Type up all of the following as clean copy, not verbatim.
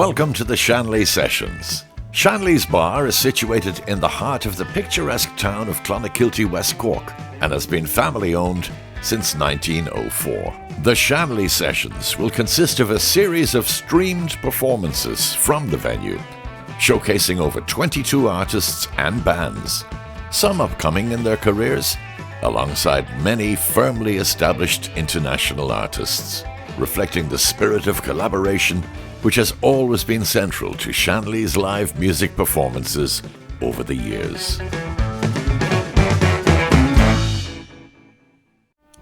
Welcome to the Shanley Sessions. Shanley's Bar is situated in the heart of the picturesque town of Clonakilty, West Cork, and has been family-owned since 1904. The Shanley Sessions will consist of a series of streamed performances from the venue, showcasing over 22 artists and bands, some upcoming in their careers, alongside many firmly established international artists, reflecting the spirit of collaboration which has always been central to Shanley's live music performances over the years.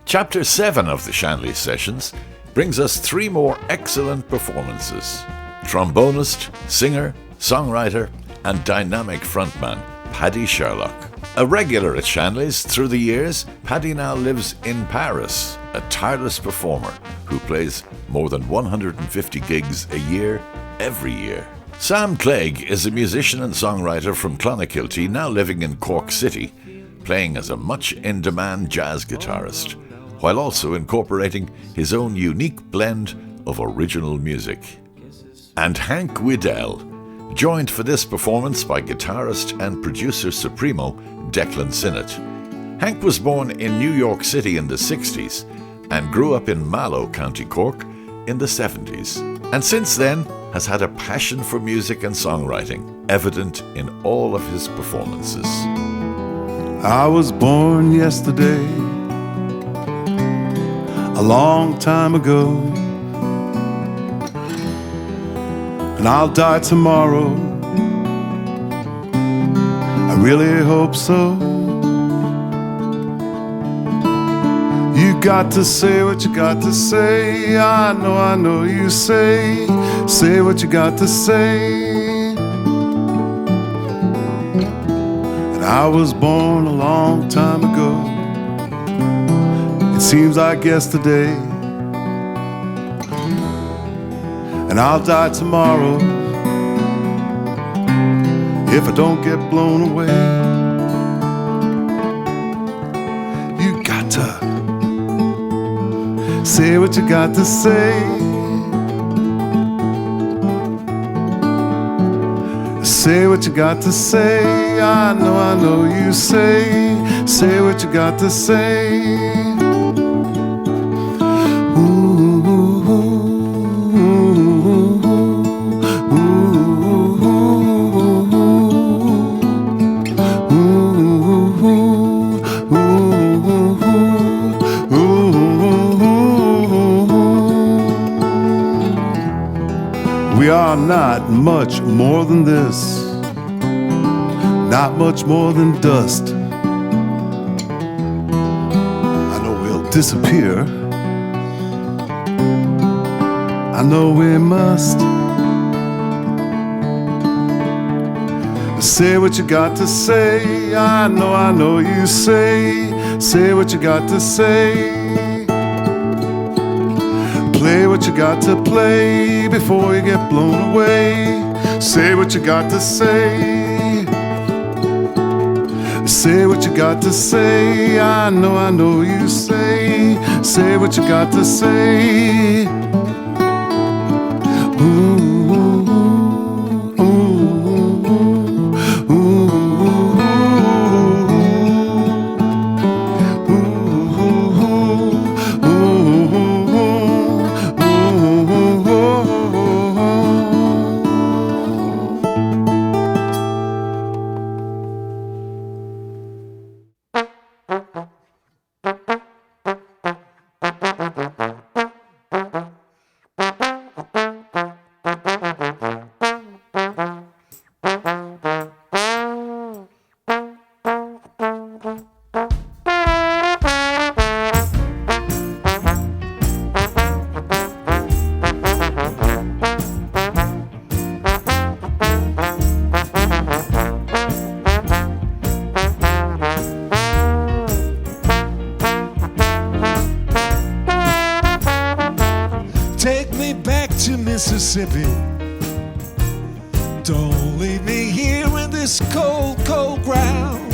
Chapter 7 of the Shanley Sessions brings us 3 more excellent performances. Trombonist, singer, songwriter, and dynamic frontman Paddy Sherlock. A regular at Shanley's through the years, Paddy now lives in Paris, a tireless performer who plays more than 150 gigs a year, every year. Sam Clague is a musician and songwriter from Clonakilty, now living in Cork City, playing as a much in-demand jazz guitarist, while also incorporating his own unique blend of original music. And Hank Wedel, joined for this performance by guitarist and producer Supremo Declan Sinnott. Hank was born in New York City in the 60s and grew up in Mallow, County Cork in the 70s, and since then has had a passion for music and songwriting, evident in all of his performances. I was born yesterday, a long time ago, and I'll die tomorrow. I really hope so. You got to say what you got to say. I know you say what you got to say. And I was born a long time ago. It seems like yesterday. And I'll die tomorrow if I don't get blown away. You got to say what you got to say. Say what you got to say. I know you say what you got to say. We are not much more than this, not much more than dust. I know we'll disappear, I know we must. Say what you got to say. I know you say what you got to say. Play what you got to play before you get blown away. Say what you got to say. Say what you got to say. I know you say what you got to say. Ooh. Mississippi, don't leave me here in this cold, cold ground.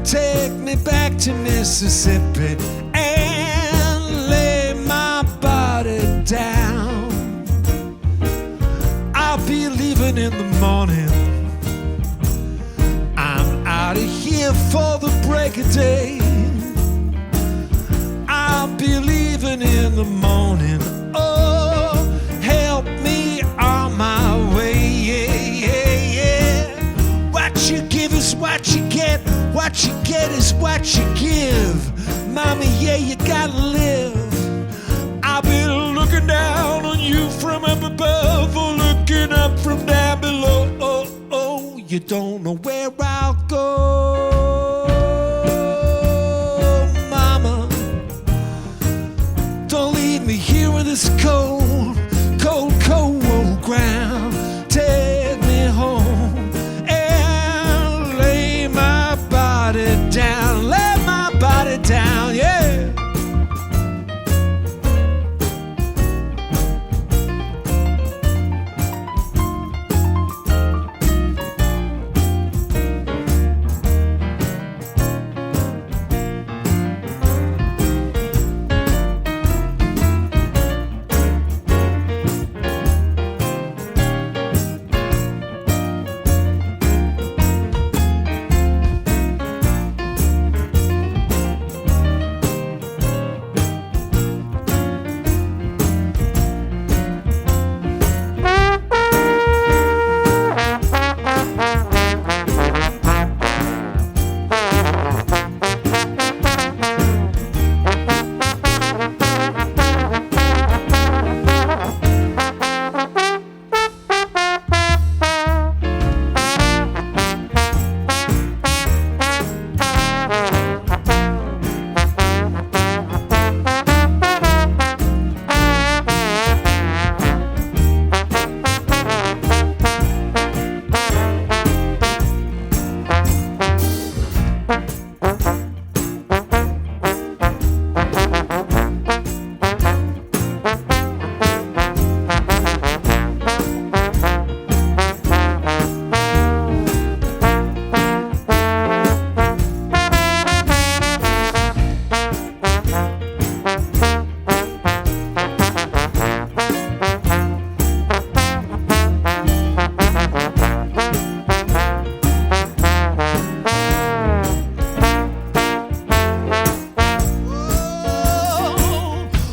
Take me back to Mississippi and lay my body down. leaving in the morning. I'm out of here for the break of day. I'll be leaving in the morning. Oh, help me on my way. Yeah, yeah, yeah. What you give is what you get. What you get is what you give. Mommy, yeah, you gotta live. I'll be looking down on you from up above, or looking up from down below. Oh, oh, you don't know where I'll go. Mama, don't leave me here in this cold, cold, cold ground. Take me home and lay my body down. Lay my body down, yeah.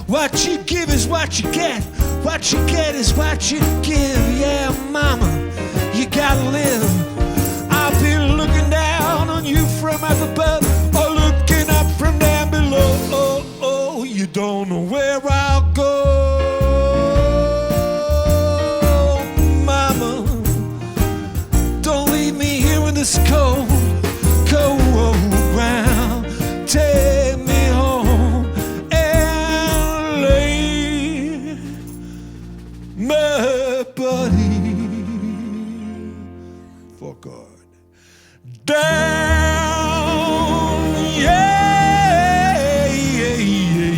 What you give is what you get. What you get is what you give. Yeah, mama, you gotta live. I'll be looking down on you from up above, or looking up from down below. Oh, oh, you don't know where I'll go. Mama, don't leave me here in this cold, cold ground. Take me home and lay my body for God down. Yeah, yeah, yeah, yeah.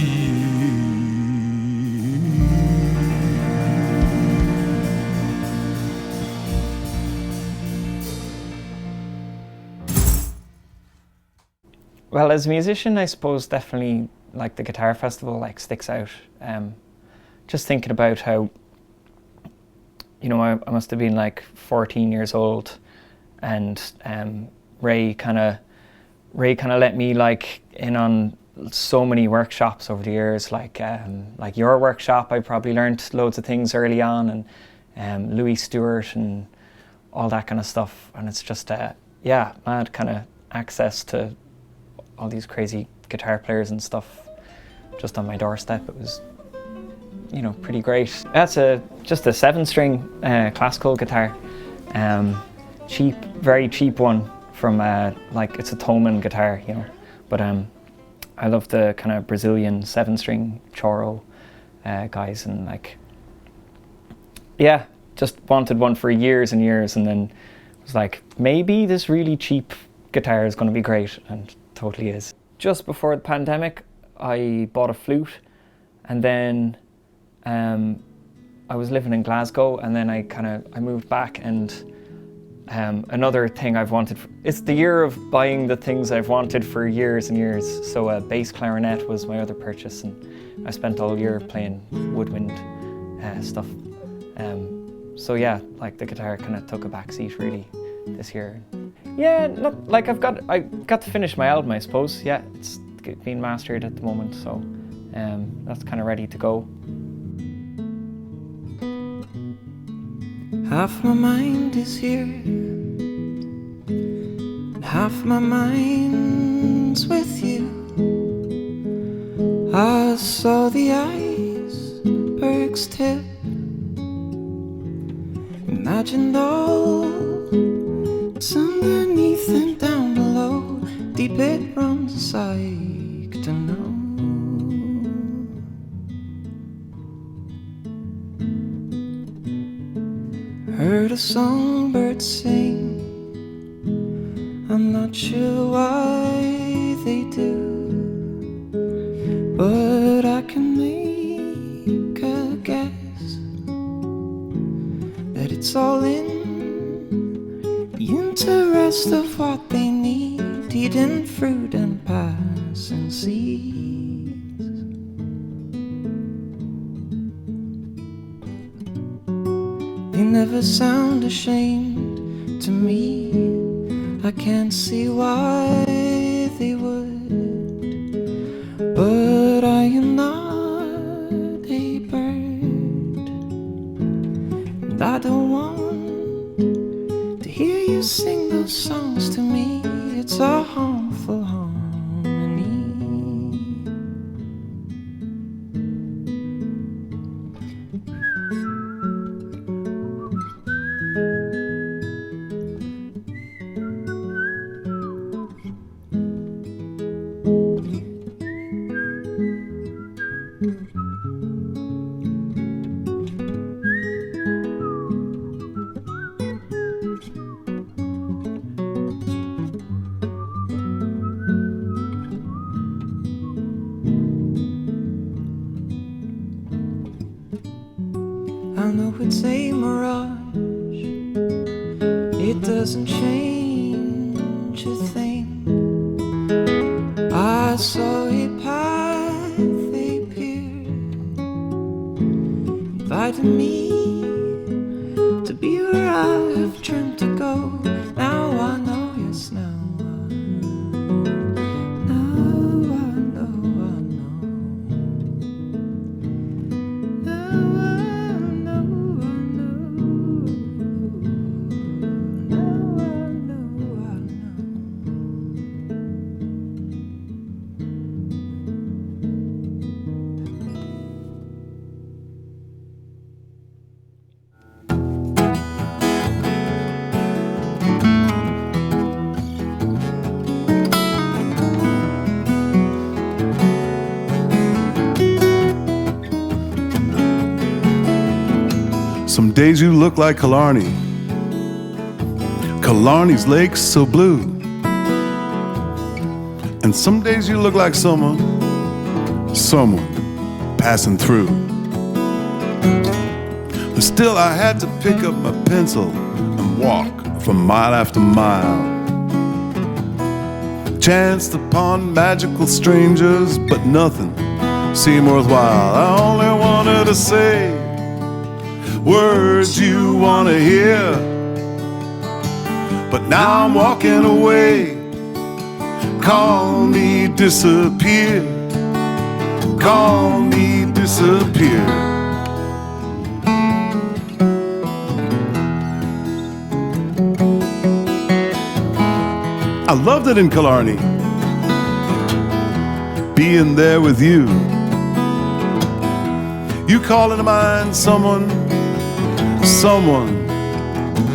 Well, as a musician, I suppose definitely like the guitar festival sticks out. Just thinking about how, you know, I must have been like 14 years old, and Ray kind of let me in on so many workshops over the years, like your workshop. I probably learned loads of things early on, and Louis Stewart and all that kind of stuff. And it's just mad kind of access to all these crazy guitar players and stuff just on my doorstep. It was, you know, pretty great. That's just a 7-string classical guitar, cheap, very cheap one from it's a Thomann guitar, you know. But I love the kind of Brazilian 7-string choro guys, and just wanted one for years and years, and then was like, maybe this really cheap guitar is going to be great, and totally is. Just before the pandemic, I bought a flute, and then I was living in Glasgow, and then I moved back, and another thing I've wanted, it's the year of buying the things I've wanted for years and years. So a bass clarinet was my other purchase, and I spent all year playing woodwind stuff. So yeah, like the guitar kind of took a back seat really this year. Yeah, not like I got to finish my album, I suppose. Yeah, it's being mastered at the moment, so that's kind of ready to go. Half my mind is here, and half my mind's with you. I saw the iceberg's tip, imagined all that's underneath and down below. Deep it runs, a sight to know. Heard a songbird sing, I'm not sure why they do, but I can make a guess that it's all in the interest of what they need, eating fruit and passing seeds. They never sound ashamed to me. I can't see why they would, but I am not a bird, and I don't want to hear you sing those songs to me. It's a harmful harmony. I know it's a mirage, it doesn't change a thing. I saw a path appear, inviting me to be where I have dreamt to go. Now I know, yes, now I know, I know, I know. Now I know, I know. Now I know, I know. Some days you look like Killarney. Killarney's lake's so blue. And some days you look like someone passing through. But still I had to pick up my pencil and walk from mile after mile. Chanced upon magical strangers, but nothing seemed worthwhile. I only wanted to say words you wanna hear, but now I'm walking away. Call me disappear, call me disappear. I loved it in Killarney, being there with you. You call into mind someone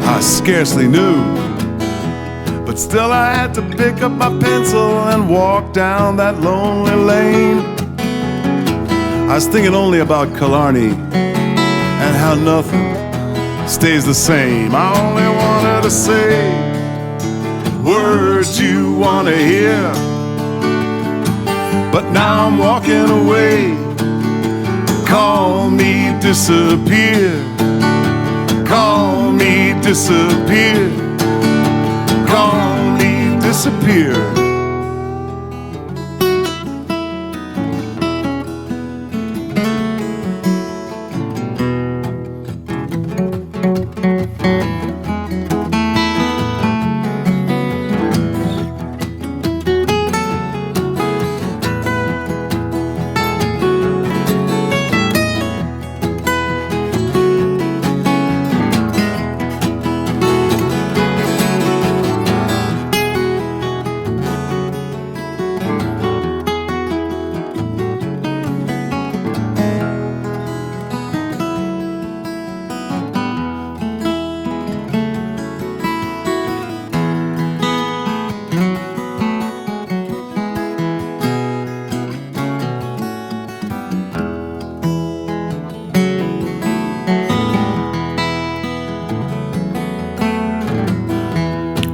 I scarcely knew, but still I had to pick up my pencil and walk down that lonely lane. I was thinking only about Killarney and how nothing stays the same. I only wanted to say words you want to hear, but now I'm walking away. Call me disappear, call me disappear, call me disappear.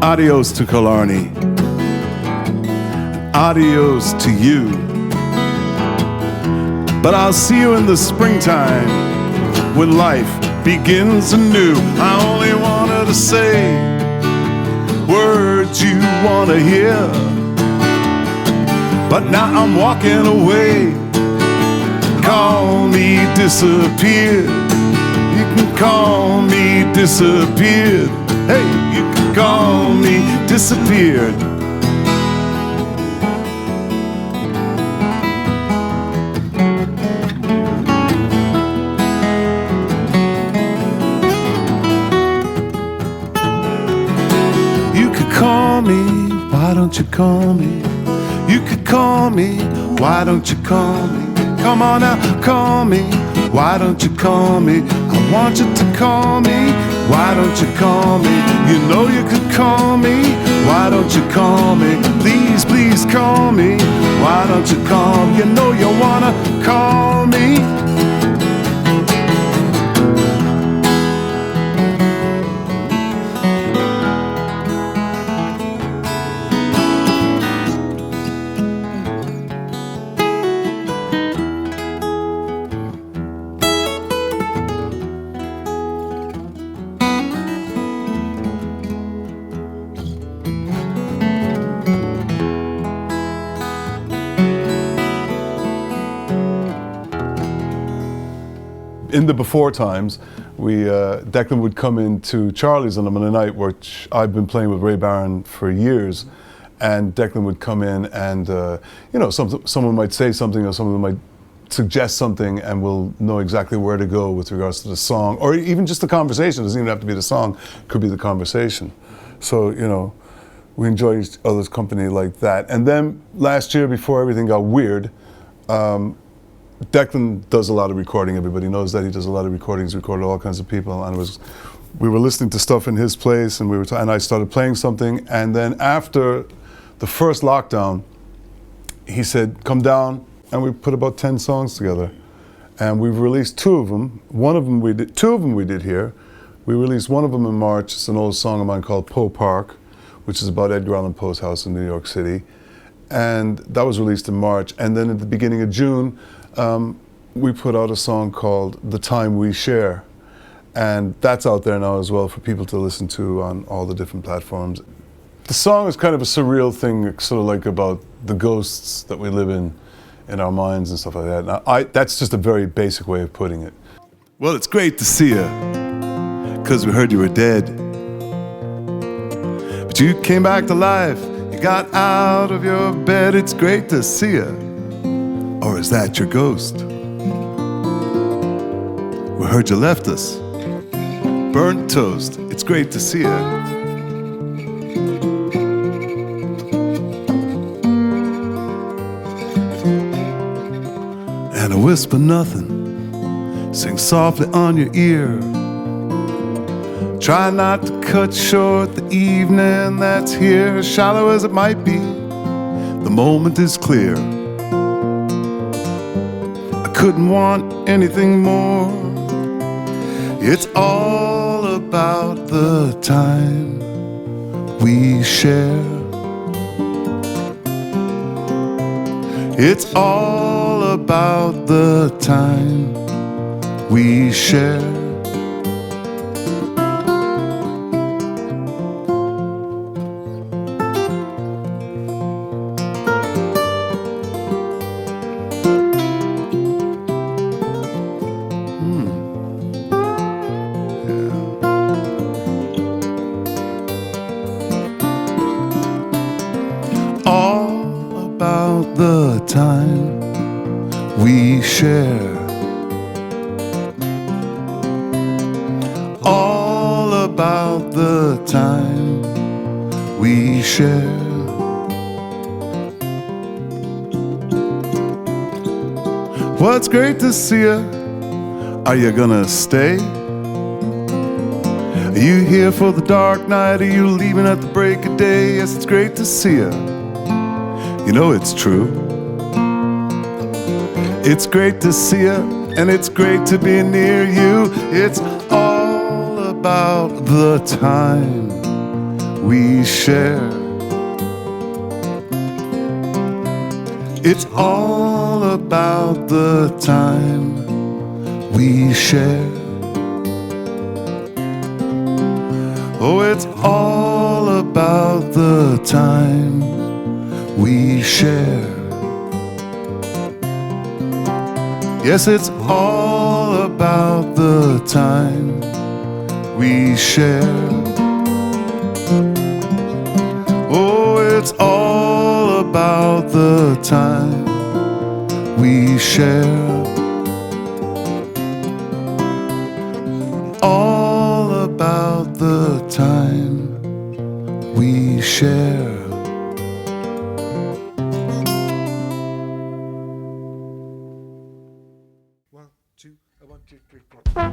adios to Killarney, and adios to you. But I'll see you in the springtime when life begins anew. I only wanted to say words you want to hear, but now I'm walking away. Call me disappeared. You can call me disappeared. Hey, you can call me disappeared. You could call me, why don't you call me? You could call me, why don't you call me? Come on now, call me, why don't you call me? I want you to call me, why don't you call me? You know you could call me, why don't you call me? Please, please call me, why don't you call me? You know you wanna call me. In the before times, Declan would come into Charlie's on a Monday night, which I've been playing with Ray Barron for years, and Declan would come in and, you know, someone might say something or someone might suggest something, and we'll know exactly where to go with regards to the song, or even just the conversation. It doesn't even have to be the song, it could be the conversation. So, you know, we enjoy each other's company like that. And then last year, before everything got weird, Declan does a lot of recording. Everybody knows that he does a lot of recordings. Recorded all kinds of people, and we were listening to stuff in his place, and and I started playing something. And then after the first lockdown, he said, "Come down," and we put about 10 songs together, and we've released 2 of them. Two of them we did here. We released one of them in March. It's an old song of mine called Poe Park, which is about Edgar Allan Poe's house in New York City, and that was released in March. And then at the beginning of June, we put out a song called The Time We Share, and that's out there now as well for people to listen to on all the different platforms. The song is kind of a surreal thing, sort of like about the ghosts that we live in our minds and stuff like that. Now, that's just a very basic way of putting it. Well, it's great to see you, 'cause we heard you were dead. But you came back to life, you got out of your bed. It's great to see you. Or is that your ghost? We heard you left us. Burnt toast. It's great to see you. And I whisper nothing, sing softly on your ear. Try not to cut short the evening that's here. Shallow as it might be, the moment is clear. Couldn't want anything more. It's all about the time we share. It's all about the time we share. The time we share, all about the time we share. Well, it's great to see you. Are you gonna stay? Are you here for the dark night? Are you leaving at the break of day? Yes, it's great to see you. You know it's true. It's great to see you, and it's great to be near you. It's all about the time we share. It's all about the time we share. Oh, it's all about the time we share. Yes, it's all about the time we share. Oh, it's all about the time we share. All about the time we share. One, two, 3, 4.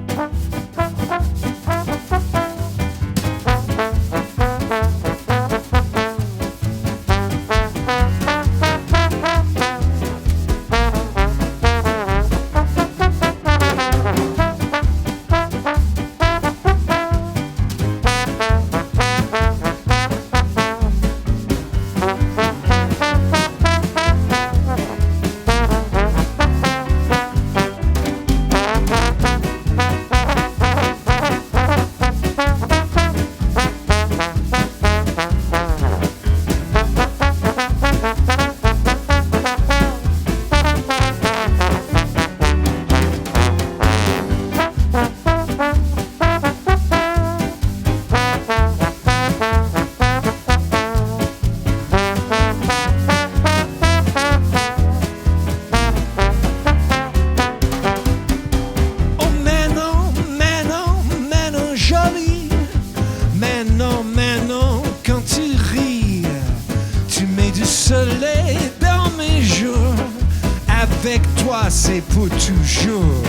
Avec toi c'est pour toujours.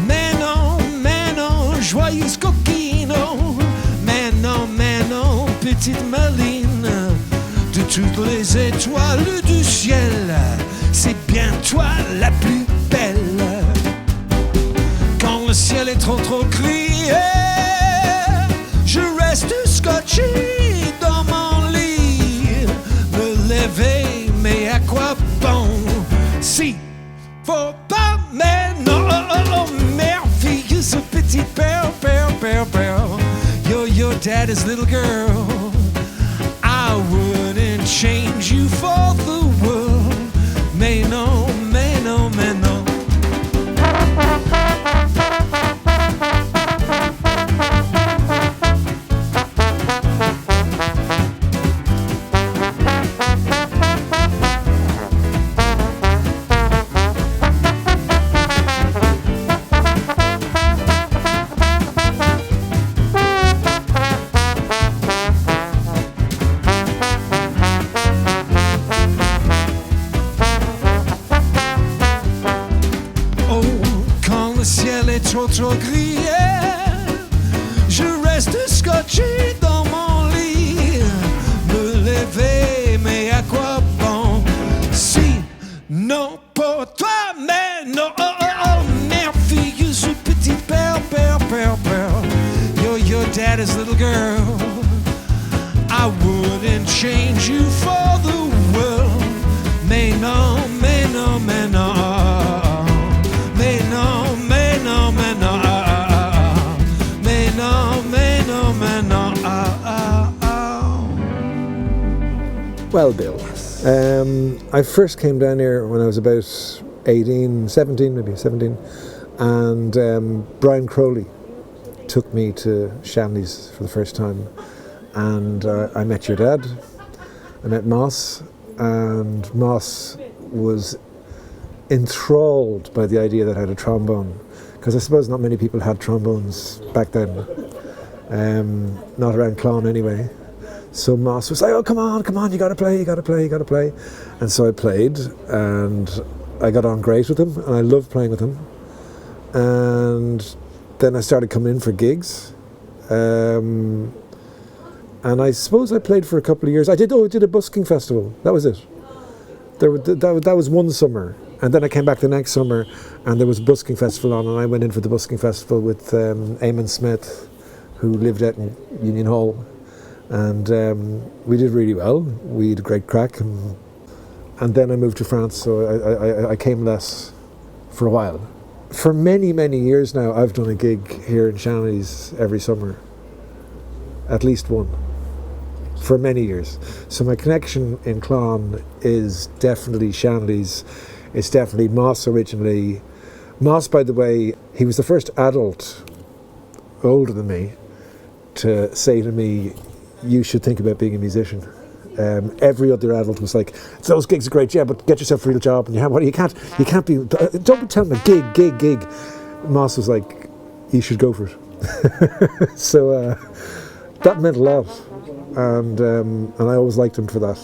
Mais non, joyeuse coquino. Mais non, petite Maline. De toutes les étoiles du ciel, c'est bien toi la plus belle. Quand le ciel est trop gris, je reste scotché dans mon lit. Me lever, mais à quoi bon? Si, faut pas, mais non, merveilleuse petite perle. You're your daddy's little girl. I wouldn't change you for the world. Mais non. Trop gris, je reste scotché dans mon lit. Me lever, mais à quoi bon? Si, non pour toi, mais non, merveilleuse petite perle. You're your daddy's little girl. I wouldn't change you for the world. Mais non. Well, Bill, I first came down here when I was about 17, and Brian Crowley took me to Shanley's for the first time, and I met your dad, I met Moss, and Moss was enthralled by the idea that I had a trombone, because I suppose not many people had trombones back then, not around Clon anyway. So Moss was like, oh, come on, you gotta play. And so I played, and I got on great with him, and I loved playing with him. And then I started coming in for gigs. And I suppose I played for a couple of years. I did a busking festival, that was it. That was one summer. And then I came back the next summer, and there was a busking festival on, and I went in for the busking festival with Eamon Smith, who lived out in Union Hall. And we did really well. We had a great crack, and then I moved to France, so I came less for a while. For many, many years now, I've done a gig here in Shanley's every summer. At least one. For many years. So my connection in Clon is definitely Shanley's. It's definitely Moss originally. Moss, by the way, he was the first adult older than me to say to me, you should think about being a musician. Every other adult was like, those gigs are great, yeah, but get yourself a real job. And you can't be, don't be telling me gig. Moss was like, you should go for it. So that meant a lot. And I always liked him for that.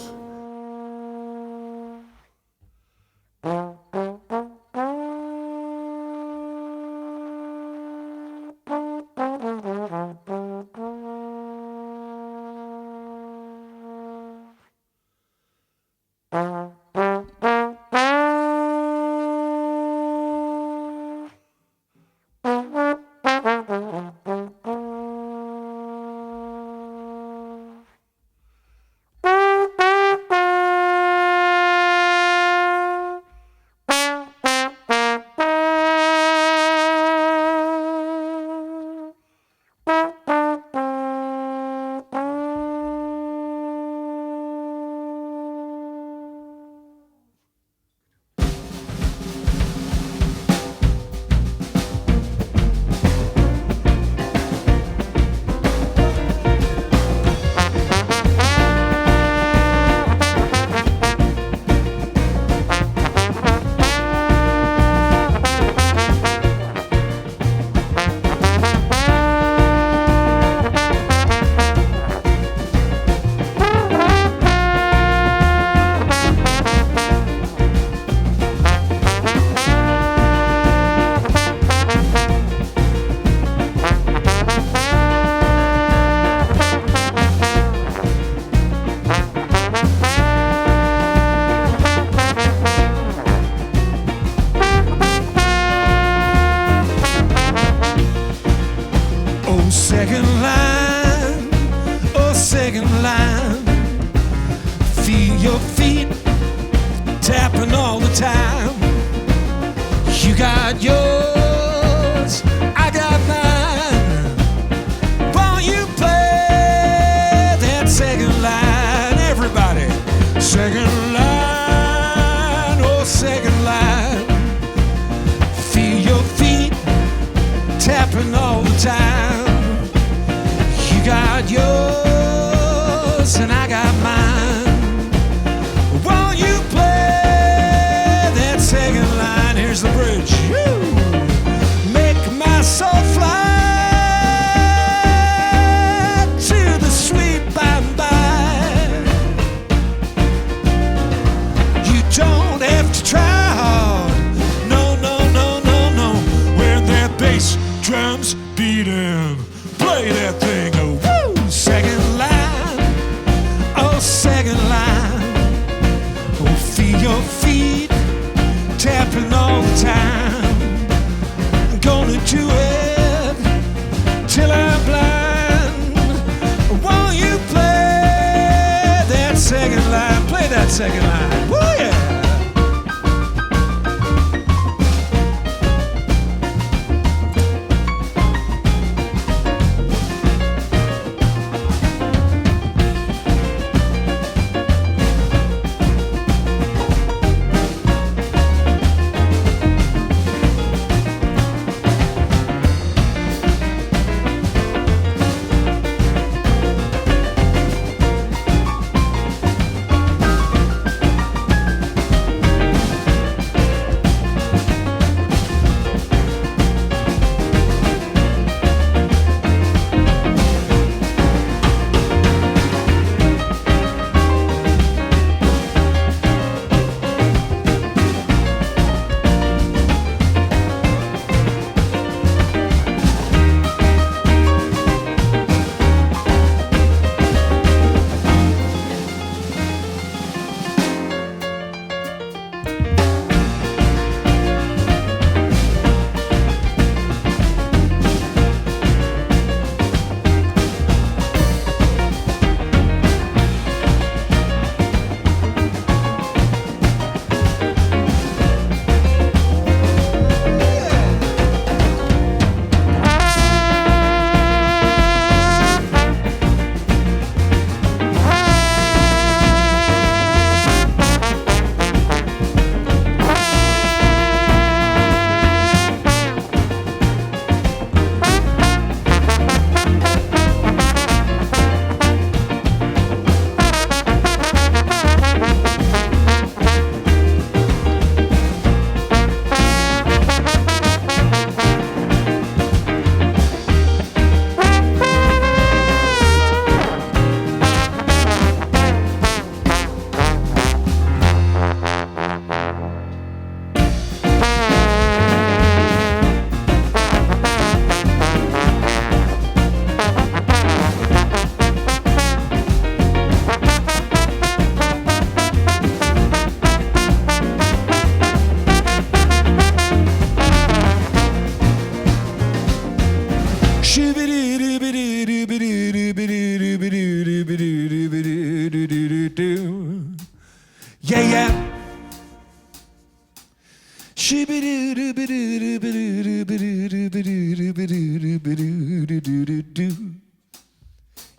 Yeah, yeah.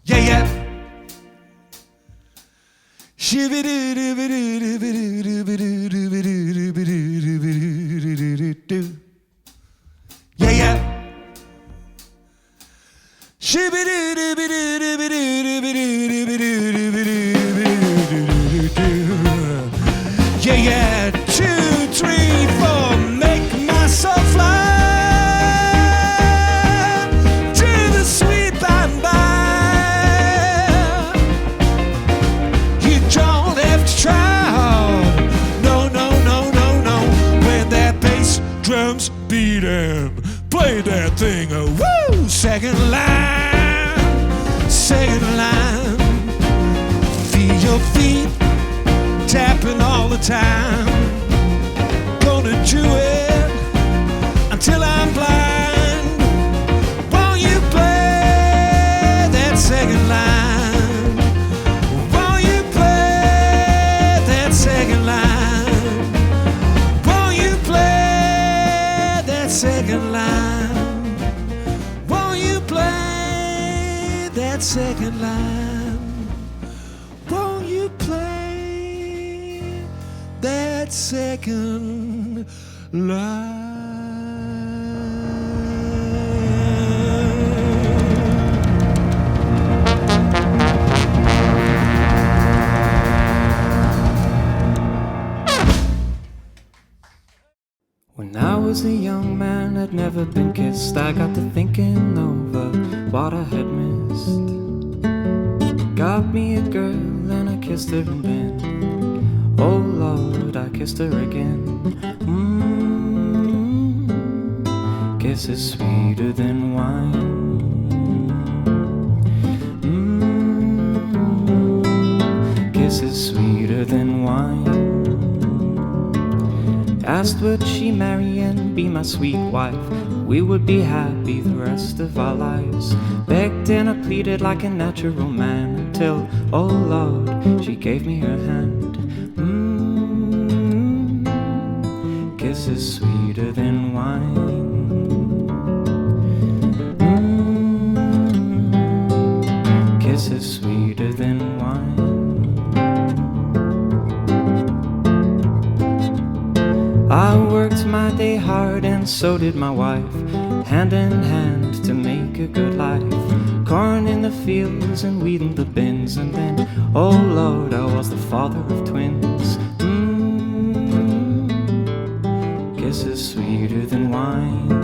Yeah, yeah. Yeah, yeah. Yeah, yeah. 2, 3, 4, make myself fly to the sweet by and by. You don't have to try hard. No, no, no, no, no. When that bass drum's beating, play that thing. Woo! Second line, second line. Feel your feet tapping all the time. Gonna do it until I'm blind. Won't you play that second line? Won't you play that second line? Won't you play that second line? Won't you play that second line? Won't you play that second line? When I was a young man, I'd never been kissed. I got to thinking over what I had missed. Got me a girl and I kissed her and then, oh Lord, I kissed her again. Kisses sweeter than wine. Kisses sweeter than wine. Asked would she marry and be my sweet wife. We would be happy the rest of our lives. Begged and I pleaded like a natural man until, oh Lord, she gave me her hand. Kisses sweeter than wine. Kisses sweeter than wine. I worked my day hard and so did my wife, hand in hand to make a good life. Corn in the fields and wheat in the bins, and then, oh Lord, I was the father of twins. Kisses sweeter than wine.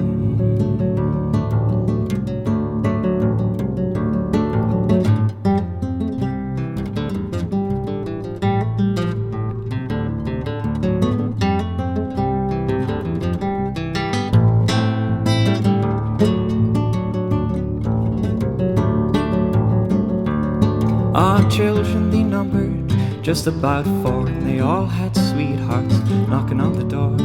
Our children, they numbered just about 4, and they all had sweethearts knocking on the door.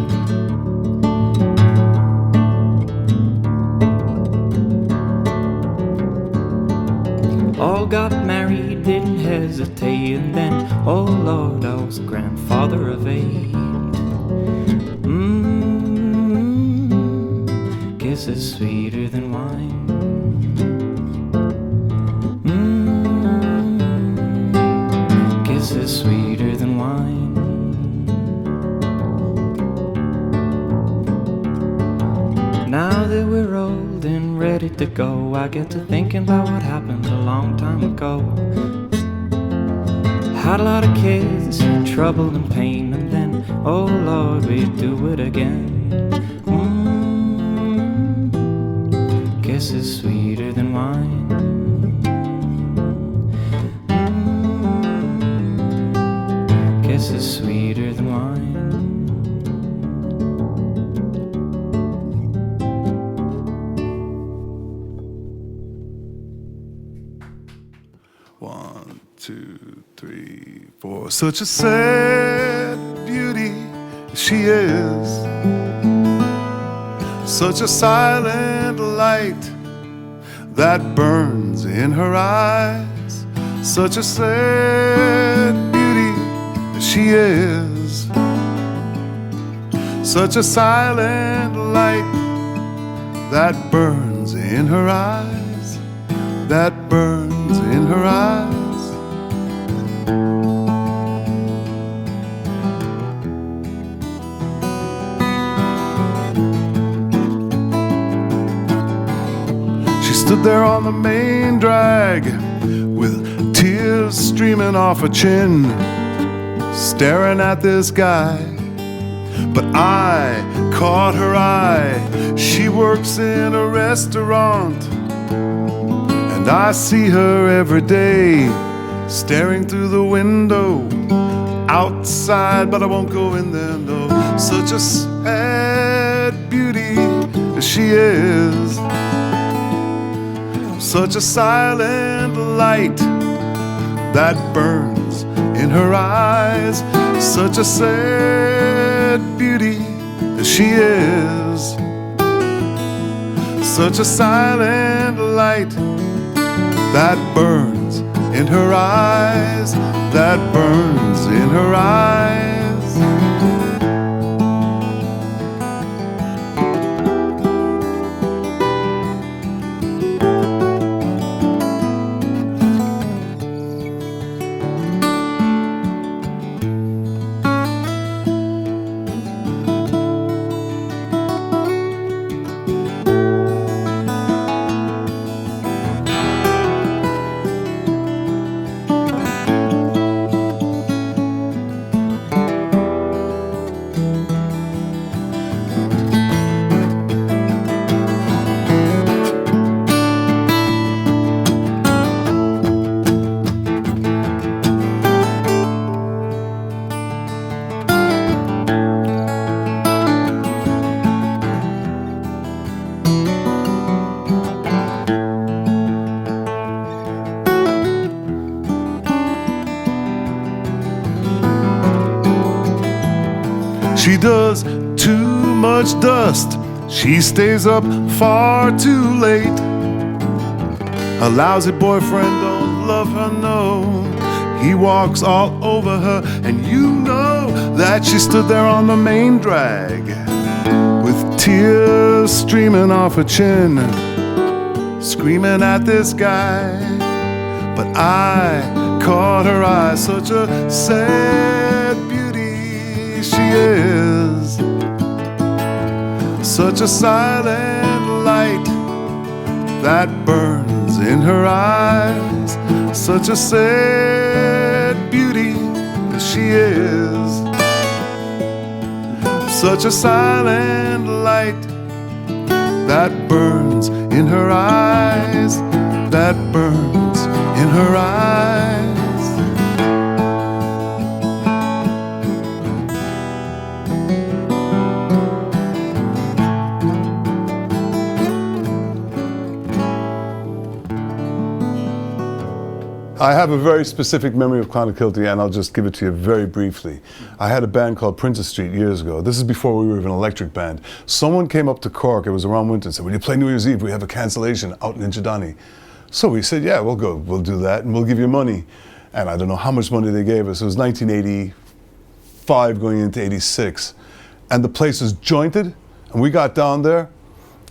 All got married, didn't hesitate, and then, oh Lord, I was a grandfather of 8. Kisses sweeter than wine. Kisses sweeter than wine. Now that we're old and ready to go, I get to thinking about what happened a long time ago. Had a lot of kids, trouble and pain, and then, oh Lord, we'd do it again. Kisses sweeter than wine. Kisses sweeter than wine. One, two, three, four. Such a sad beauty she is. Such a silent light that burns in her eyes. such a sad beauty she is, such a silent light that burns in her eyes, that burns in her eyes. She stood there on the main drag with tears streaming off her chin, staring at this guy. But I caught her eye. She works in a restaurant, and I see her every day, staring through the window outside, but I won't go in there, no. Such a sad beauty she is, such a silent light that burns in her eyes, such a sad beauty she is, such a silent light that burns in her eyes, that burns in her eyes. She does too much dust, she stays up far too late. Her lousy boyfriend don't love her, no. He walks all over her, and you know that she stood there on the main drag with tears streaming off her chin, screaming at this guy. But I caught her eye, such a sad beauty she is, such a silent light that burns in her eyes, such a sad beauty she is, such a silent light that burns in her eyes, that burns in her eyes. I have a very specific memory of Clonakilty, and I'll just give it to you very briefly. I had a band called Princess Street years ago. This is before we were even an electric band. Someone came up to Cork, it was around winter, and said, "Will you play New Year's Eve? We have a cancellation out in Inchydoney." So we said, "Yeah, we'll go. We'll do that, and we'll give you money." And I don't know how much money they gave us. It was 1985 going into 86. And the place was jointed, and we got down there,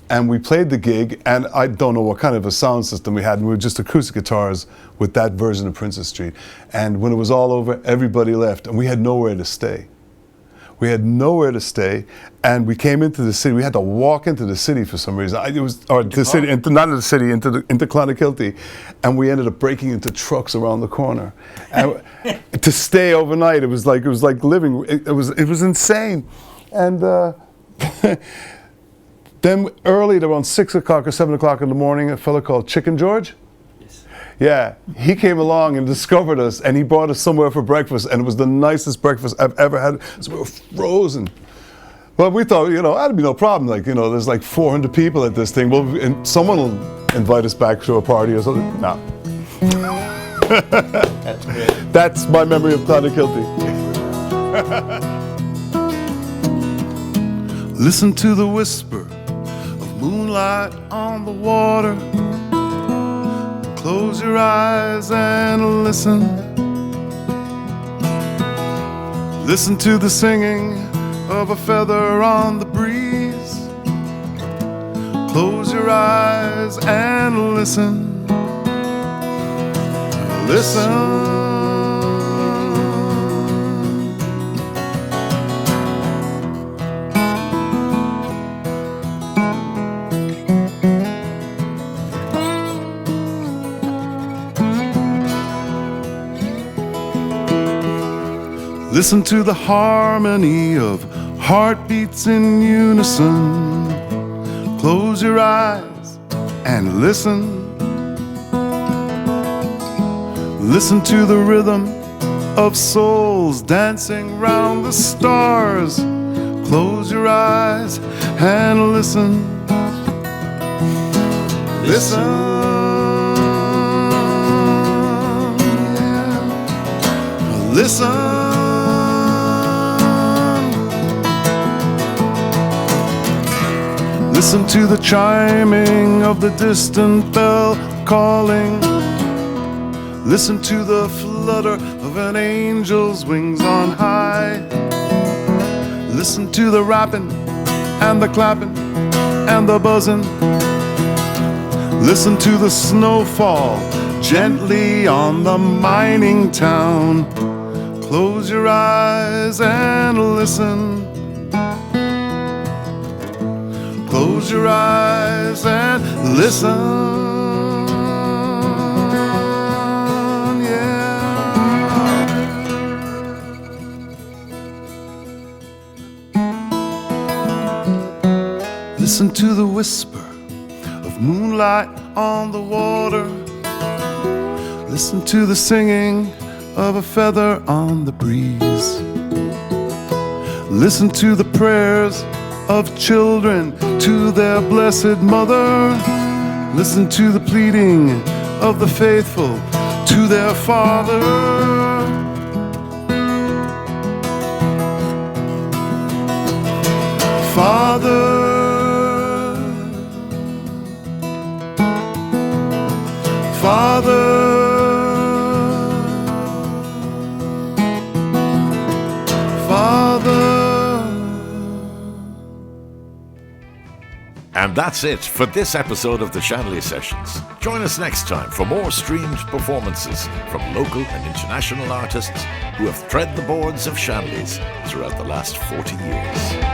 and we played the gig, and I don't know what kind of a sound system we had, and we were just acoustic guitars with that version of Princess Street. And when it was all over, everybody left, and we had nowhere to stay. We had nowhere to stay, and we came into the city. We had to walk into the city for some reason. Into Clonakilty, and we ended up breaking into trucks around the corner. And to stay overnight, it was like living. It was insane, and. Then early, at around 6 o'clock or 7 o'clock in the morning, a fellow called Chicken George. Yes. Yeah, he came along and discovered us, and he brought us somewhere for breakfast, and it was the nicest breakfast I've ever had. So we were frozen. Well, we thought, that'd be no problem. There's like 400 people at this thing. Well, and someone will invite us back to a party or something. No. That's great. That's my memory of Clonakilty. Listen to the whisper. Moonlight on the water, Close your eyes and listen. Listen to the singing of a feather on the breeze. Close your eyes and listen. Listen. Listen to the harmony of heartbeats in unison. Close your eyes and listen. Listen to the rhythm of souls dancing round the stars. Close your eyes and listen. Listen. Yeah. Listen. Listen to the chiming of the distant bell calling. Listen to the flutter of an angel's wings on high. Listen to the rapping and the clapping and the buzzing. Listen to the snowfall gently on the mining town. Close your eyes and listen. Close your eyes and listen, yeah. Listen to the whisper of moonlight on the water. Listen to the singing of a feather on the breeze. Listen to the prayers of children to their blessed mother. Listen to the pleading of the faithful to their Father. Father, Father, Father. And that's it for this episode of the Shanley Sessions. Join us next time for more streamed performances from local and international artists who have tread the boards of Shanley's throughout the last 40 years.